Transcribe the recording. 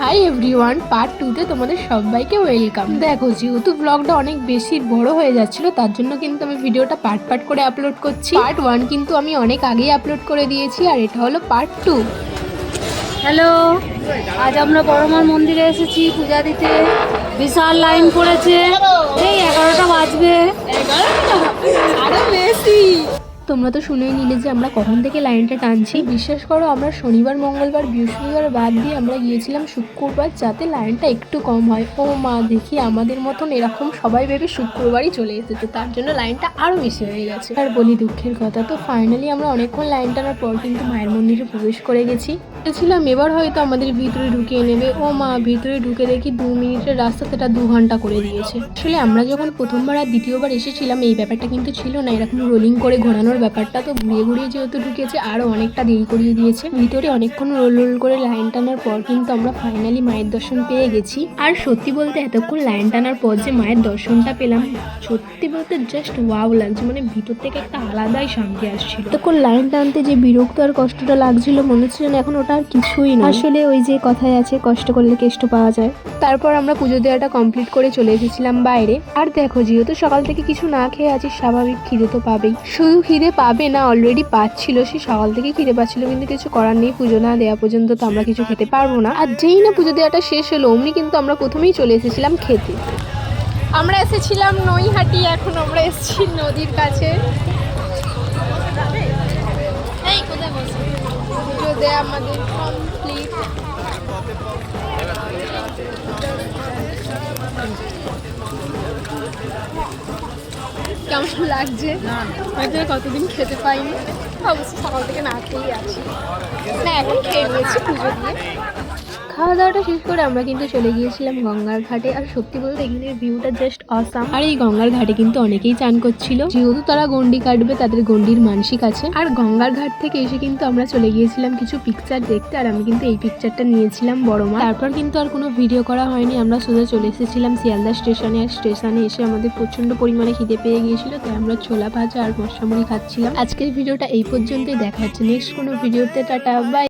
Hi everyone, part 2 তে তোমাদের সবাইকে ওয়েলকাম। দেখো, যেহেতু ব্লগটা অনেক বেশি বড় হয়ে যাচ্ছিল, তার জন্য কিন্তু আমি ভিডিওটা পার্ট পার্ট করে আপলোড করছি। পার্ট 1 কিন্তু আমি অনেক আগেই আপলোড করে দিয়েছি, আর এটা হলো পার্ট 2। হ্যালো, আজ আমরা বড়মার মন্দিরে এসেছি পূজা দিতে। বিশাল লাইন পড়েছে, এই 11টা বাজবে। আরো বেশি। তোমরা তো শুনেই নিলে যে আমরা কখন থেকে লাইনটা টানছি। বিশ্বাস করো, আমরা শনিবার, মঙ্গলবার, বৃহস্পতিবার বাদ দিয়ে আমরা গিয়েছিলাম শুক্রবার, যাতে লাইনটা একটু কম হয়। ও মা, দেখি আমাদের মতন এরকম সবাই ভেবে শুক্রবারই চলে এসেছে, তার জন্য লাইনটা আরো বেশি হয়ে গেছে। আর বলি দুঃখের কথা, তো ফাইনালি আমরা অনেকক্ষণ লাইন টানার পর কিন্তু মায়ের মন্দিরে প্রবেশ করে গেছি। ছিলাম এবার হয়তো আমাদের ভিতরে ঢুকিয়ে নেবে। ও মা, ভিতরে ঢুকে দেখি 2 মিনিটের রাস্তা সেটা 2 ঘন্টা করে দিয়েছে। আসলে আমরা যখন প্রথমবার আর দ্বিতীয়বার এসেছিলাম, এই ব্যাপারটা কিন্তু ছিল না, এরকম রোলিং করে ঘোরানোর ব্যাপারটা। তো ঘুরিয়ে ঘুরিয়ে যেহেতু ঢুকেছে, আরো অনেকটা দেরি করিয়ে দিয়েছে। ভিতরে অনেকক্ষণ রোল রোল করে লাইন টানার পর কিন্তু আমরা ফাইনালি মায়ের দর্শন পেয়ে গেছি। আর সত্যি বলতে এতক্ষণ লাইন টানার পর যে মায়ের দর্শনটা পেলাম, সত্যি বলতে জাস্ট ওয়াও লাগছে। মানে ভিতর থেকে একটা আলাদাই শান্তি আসছিল। এতক্ষণ লাইন টানতে যে বিরক্ত আর কষ্টটা লাগছিল, মনে হচ্ছে না এখন ওটা আর কিছুই না। আসলে ওই যে কথায় আছে, কষ্ট করলে কেষ্ট পাওয়া যায়। তারপর আমরা পুজো দেওয়াটা কমপ্লিট করে চলে এসেছিলাম বাইরে। আর দেখো, যেহেতু সকাল থেকে কিছু না খেয়ে আছি, স্বাভাবিক খিদে তো পাবেই। শুধু খিদে পাবে না, অলরেডি পাচ্ছিল। সে সকাল থেকে খিদে পাচ্ছিল, কিন্তু কিছু করার নেই। পুজো না দেওয়া পর্যন্ত তো আমরা কিছু খেতে পারবো না। আর যেই না পুজো দেওয়াটা শেষ হলো, অমনি কিন্তু আমরা প্রথমেই চলে এসেছিলাম খেতে। আমরা এসেছিলাম নৈহাটি, এখন আমরা এসেছি নদীর কাছে। পুজো দেওয়া আমাদের কমপ্লিট। কেমন লাগছে? হয়তো কতদিন খেতে পাইনি, অবশ্য সকাল থেকে না খেয়েই আছি। না, এখন খেয়ে নিয়েছি পুজো দিয়ে। খাওয়া দাওয়াটা শেষ করে আমরা কিন্তু চলে গিয়েছিলাম গঙ্গার ঘাটে। আর সত্যি বলতে এখানের ভিউটা জাস্ট অসাম। আর এই গঙ্গার ঘাটে কিন্তু অনেকেই চান করছিল, যেহেতু তারা গন্ডি কাটবে, তাদের গন্ডির মানসিক আছে। আর গঙ্গার ঘাট থেকে এসে কিন্তু আমরা চলে গিয়েছিলাম কিছু পিকচার দেখতে, আর আমি কিন্তু এই পিকচারটা নিয়েছিলাম বড় মা। তারপর কিন্তু আর কোনো ভিডিও করা হয়নি, আমরা সোজা চলে এসেছিলাম শিয়ালদা স্টেশনে। আর স্টেশনে এসে আমাদের প্রচন্ড পরিমাণে খিদে পেয়ে গিয়েছিল, তাই আমরা ছোলা ভাজা আর মশলা মুড়ি খাচ্ছিলাম। আজকের ভিডিওটা এই পর্যন্তই, দেখা হচ্ছে নেক্সট কোনো ভিডিওতে। Tata, by.